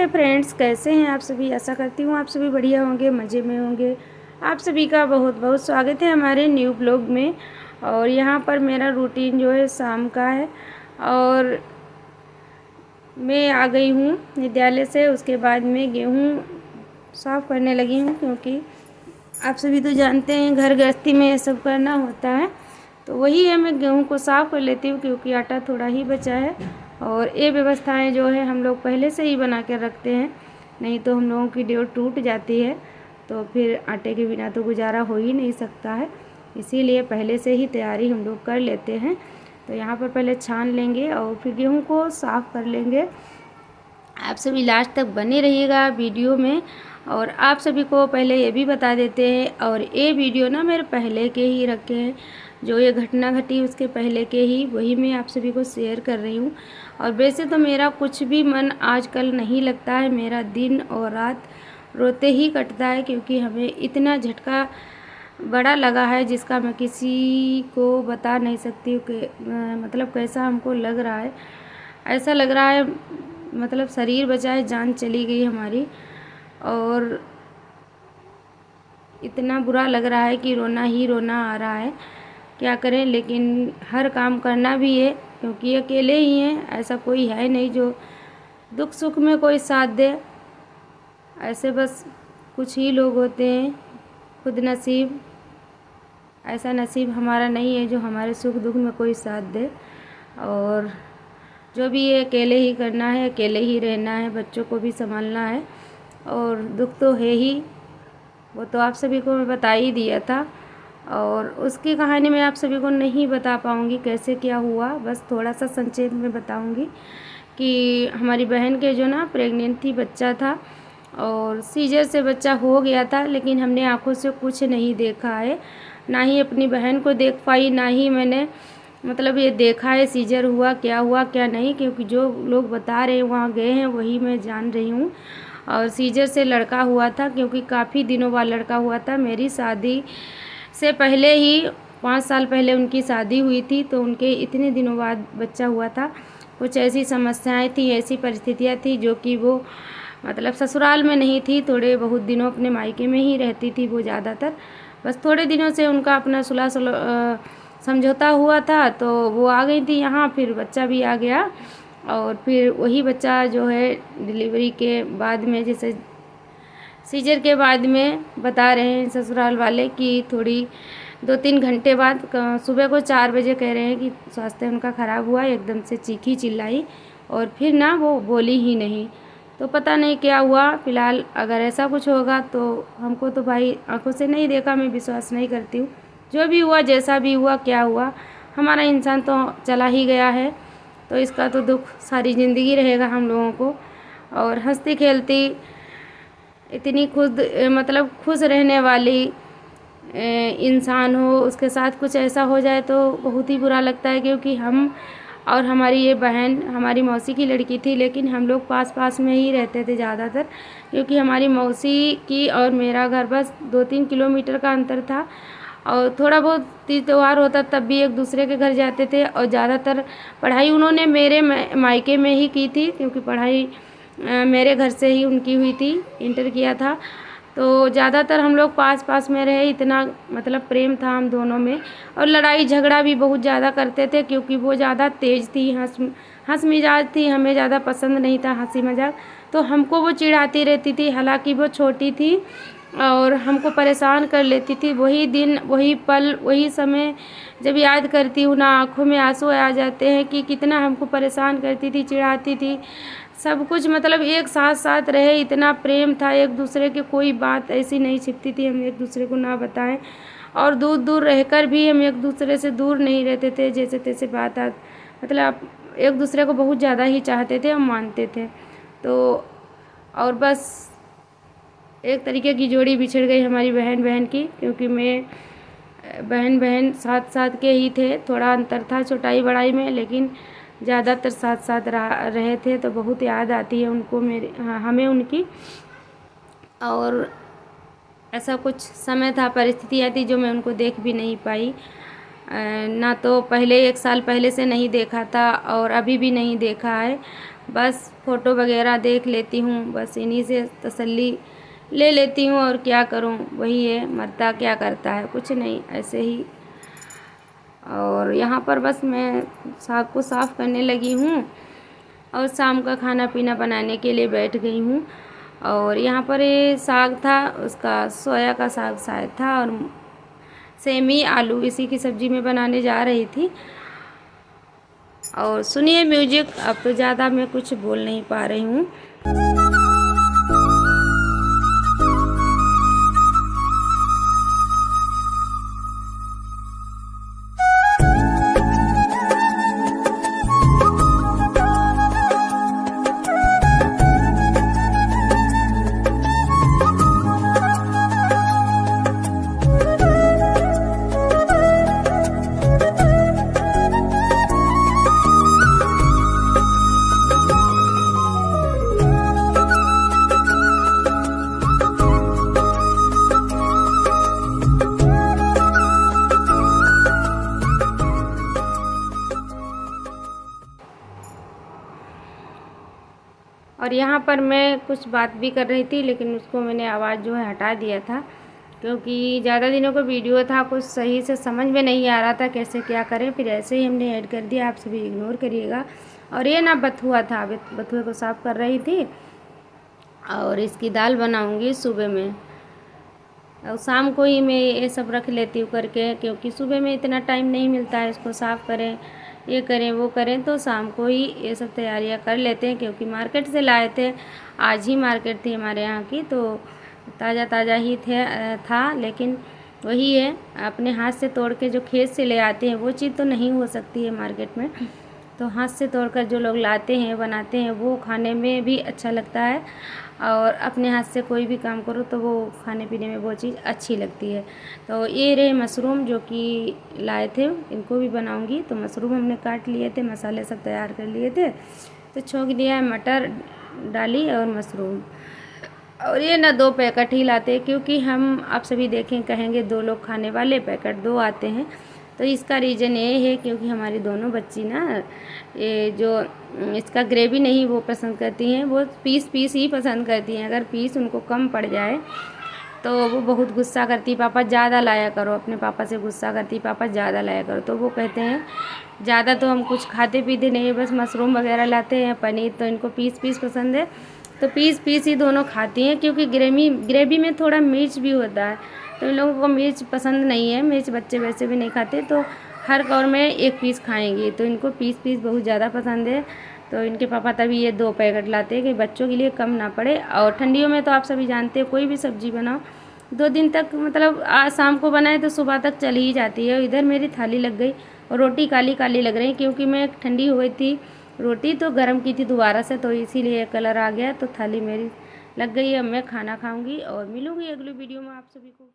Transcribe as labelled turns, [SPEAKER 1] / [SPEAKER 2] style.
[SPEAKER 1] नमस्ते फ्रेंड्स, कैसे हैं आप सभी। आशा करती हूँ आप सभी बढ़िया होंगे, मज़े में होंगे। आप सभी का बहुत बहुत स्वागत है हमारे न्यू ब्लॉग में। और यहाँ पर मेरा रूटीन जो है शाम का है और मैं आ गई हूँ विद्यालय से। उसके बाद में गेहूँ साफ़ करने लगी हूँ, क्योंकि आप सभी तो जानते हैं घर गृहस्थी में ये सब करना होता है। तो वही है, मैं गेहूँ को साफ़ कर लेती हूँ क्योंकि आटा थोड़ा ही बचा है। और ये व्यवस्थाएं जो है हम लोग पहले से ही बना कर रखते हैं, नहीं तो हम लोगों की डेट टूट जाती है, तो फिर आटे के बिना तो गुजारा हो ही नहीं सकता है। इसीलिए पहले से ही तैयारी हम लोग कर लेते हैं। तो यहाँ पर पहले छान लेंगे और फिर गेहूँ को साफ़ कर लेंगे। आप सभी लास्ट तक बने रहिएगा वीडियो में। और आप सभी को पहले ये भी बता देते हैं, और ये वीडियो ना मेरे पहले के ही रखे हैं, जो ये घटना घटी उसके पहले के ही, वही मैं आप सभी को शेयर कर रही हूँ। और वैसे तो मेरा कुछ भी मन आजकल नहीं लगता है, मेरा दिन और रात रोते ही कटता है, क्योंकि हमें इतना झटका बड़ा लगा है जिसका मैं किसी को बता नहीं सकती हूँ कि मतलब कैसा हमको लग रहा है। ऐसा लग रहा है मतलब शरीर बचाए जान चली गई हमारी, और इतना बुरा लग रहा है कि रोना ही रोना आ रहा है। क्या करें, लेकिन हर काम करना भी है, क्योंकि अकेले ही हैं, ऐसा कोई है नहीं जो दुख सुख में कोई साथ दे। ऐसे बस कुछ ही लोग होते हैं खुद नसीब। ऐसा नसीब हमारा नहीं है जो हमारे सुख दुख में कोई साथ दे। और जो भी है अकेले ही करना है, अकेले ही रहना है, बच्चों को भी संभालना है। और दुख तो है ही, वो तो आप सभी को मैं बता ही दिया था, और उसकी कहानी मैं आप सभी को नहीं बता पाऊँगी कैसे क्या हुआ। बस थोड़ा सा संक्षेप में बताऊँगी कि हमारी बहन के जो ना प्रेग्नेंट थी, बच्चा था और सीजर से बच्चा हो गया था, लेकिन हमने आँखों से कुछ नहीं देखा है, ना ही अपनी बहन को देख पाई, ना ही मैंने मतलब ये देखा है सीजर हुआ क्या नहीं, क्योंकि जो लोग बता रहे हैं वहाँ गए हैं वही मैं जान रही हूँ। और सीजर से लड़का हुआ था, क्योंकि काफ़ी दिनों बाद लड़का हुआ था। मेरी शादी से पहले ही 5 साल पहले उनकी शादी हुई थी, तो उनके इतने दिनों बाद बच्चा हुआ था। कुछ ऐसी समस्याएं थी, ऐसी परिस्थितियां थी जो कि वो मतलब ससुराल में नहीं थी, थोड़े बहुत दिनों अपने मायके में ही रहती थी वो ज़्यादातर। बस थोड़े दिनों से उनका अपना समझौता हुआ था, तो वो आ गई थी यहाँ, फिर बच्चा भी आ गया। और फिर वही बच्चा जो है डिलीवरी के बाद में, जैसे सीजर के बाद में बता रहे हैं ससुराल वाले कि थोड़ी 2-3 घंटे बाद सुबह को 4 बजे कह रहे हैं कि स्वास्थ्य उनका ख़राब हुआ। एकदम से चीखी चिल्लाई और फिर ना वो बोली ही नहीं। तो पता नहीं क्या हुआ। फ़िलहाल अगर ऐसा कुछ होगा तो हमको तो भाई आंखों से नहीं देखा, मैं विश्वास नहीं करती हूँ। जो भी हुआ, जैसा भी हुआ, क्या हुआ, हमारा इंसान तो चला ही गया है, तो इसका तो दुख सारी ज़िंदगी रहेगा हम लोगों को। और हंसती खेलती इतनी खुद मतलब खुश रहने वाली इंसान हो, उसके साथ कुछ ऐसा हो जाए तो बहुत ही बुरा लगता है। क्योंकि हम और हमारी ये बहन हमारी मौसी की लड़की थी, लेकिन हम लोग पास पास में ही रहते थे ज़्यादातर, क्योंकि हमारी मौसी की और मेरा घर बस 2-3 किलोमीटर का अंतर था। और थोड़ा बहुत तीज त्यौहार होता तब भी एक दूसरे के घर जाते थे। और ज़्यादातर पढ़ाई उन्होंने मेरे मायके में ही की थी, क्योंकि पढ़ाई मेरे घर से ही उनकी हुई थी, इंटर किया था। तो ज़्यादातर हम लोग पास पास में रहे, इतना मतलब प्रेम था हम दोनों में। और लड़ाई झगड़ा भी बहुत ज़्यादा करते थे, क्योंकि वो ज़्यादा तेज़ थी, हंस मिजाज थी, हमें ज़्यादा पसंद नहीं था हंसी मजाक, तो हमको वो चिढ़ाती रहती थी। हालांकि वो छोटी थी और हमको परेशान कर लेती थी। वही दिन, वही पल, वही समय जब याद करती हूँ ना, आँखों में आंसू आ जाते हैं कि कितना हमको परेशान करती थी, चिढ़ाती थी, सब कुछ मतलब एक साथ साथ रहे, इतना प्रेम था एक दूसरे के, कोई बात ऐसी नहीं छिपती थी हम एक दूसरे को ना बताएं। और दूर दूर रहकर भी हम एक दूसरे से दूर नहीं रहते थे, जैसे तैसे बात मतलब एक दूसरे को बहुत ज़्यादा ही चाहते थे, हम मानते थे। तो और बस एक तरीके की जोड़ी बिछड़ गई हमारी बहन बहन की, क्योंकि मैं बहन बहन साथ साथ के ही थे। थोड़ा अंतर था छोटाई बड़ाई में, लेकिन ज़्यादातर साथ साथ रहे थे। तो बहुत याद आती है उनको, हमें उनकी। और ऐसा कुछ समय था, परिस्थितियाँ थी जो मैं उनको देख भी नहीं पाई। ना तो पहले 1 साल पहले से नहीं देखा था और अभी भी नहीं देखा है। बस फ़ोटो वगैरह देख लेती हूँ, बस इन्हीं से तसल्ली ले लेती हूँ और क्या करूँ, वही है, मरता क्या करता है, कुछ नहीं, ऐसे ही। और यहाँ पर बस मैं साग को साफ़ करने लगी हूँ और शाम का खाना पीना बनाने के लिए बैठ गई हूँ। और यहाँ पर ये साग था, उसका सोया का साग शायद था, और सेमी आलू इसी की सब्ज़ी में बनाने जा रही थी। और सुनिए म्यूजिक, अब तो ज़्यादा मैं कुछ बोल नहीं पा रही हूँ। और यहाँ पर मैं कुछ बात भी कर रही थी, लेकिन उसको मैंने आवाज़ जो है हटा दिया था, क्योंकि ज़्यादा दिनों का वीडियो था, कुछ सही से समझ में नहीं आ रहा था कैसे क्या करें, फिर ऐसे ही हमने ऐड कर दिया। आप सभी इग्नोर करिएगा। और ये ना बथुआ था, बथुए को साफ़ कर रही थी और इसकी दाल बनाऊँगी सुबह में, और शाम को ही मैं ये सब रख लेती हूँ करके, क्योंकि सुबह में इतना टाइम नहीं मिलता है, इसको साफ़ करें, ये करें वो करें, तो शाम को ही ये सब तैयारियां कर लेते हैं। क्योंकि मार्केट से लाए थे, आज ही मार्केट थी हमारे यहाँ की, तो ताज़ा ताज़ा ही था। लेकिन वही है, अपने हाथ से तोड़ के जो खेत से ले आते हैं वो चीज़ तो नहीं हो सकती है मार्केट में। तो हाथ से तोड़कर जो लोग लाते हैं बनाते हैं वो खाने में भी अच्छा लगता है, और अपने हाथ से कोई भी काम करो तो वो खाने पीने में वो चीज़ अच्छी लगती है। तो ये रहे मशरूम जो कि लाए थे, इनको भी बनाऊंगी। तो मशरूम हमने काट लिए थे, मसाले सब तैयार कर लिए थे, तो छोंक दिया है, मटर डाली और मशरूम। और ये ना 2 पैकेट ही लाते हैं, क्योंकि हम आप सभी देखें कहेंगे 2 लोग खाने वाले, पैकेट 2 आते हैं। तो इसका रीज़न ये है क्योंकि हमारी दोनों बच्ची ना ये जो इसका ग्रेवी नहीं वो पसंद करती हैं, वो पीस पीस ही पसंद करती हैं। अगर पीस उनको कम पड़ जाए तो वो बहुत गुस्सा करती, पापा ज़्यादा लाया करो, अपने पापा से गुस्सा करती, पापा ज़्यादा लाया करो। तो वो कहते हैं ज़्यादा तो हम कुछ खाते पीते नहीं, बस मशरूम वगैरह लाते हैं, पनीर, तो इनको पीस पीस पसंद है, तो पीस पीस ही दोनों खाती हैं। क्योंकि ग्रेवी में थोड़ा मिर्च भी होता है, तो इन लोगों को मिर्च पसंद नहीं है, मिर्च बच्चे वैसे भी नहीं खाते, तो हर कौर में 1 पीस खाएंगी, तो इनको पीस पीस बहुत ज़्यादा पसंद है। तो इनके पापा तभी ये 2 पैकेट लाते हैं कि बच्चों के लिए कम ना पड़े। और ठंडियों में तो आप सभी जानते हैं कोई भी सब्ज़ी बनाओ 2 दिन तक, मतलब आज शाम को बनाए तो सुबह तक चली ही जाती है। इधर मेरी थाली लग गई और रोटी काली काली लग रही, क्योंकि मैं ठंडी हो गई थी, रोटी तो गर्म की थी दोबारा से, तो इसीलिए कलर आ गया। तो थाली मेरी लग गई है। अब मैं खाना खाऊंगी और मिलूंगी अगली वीडियो में आप सभी को।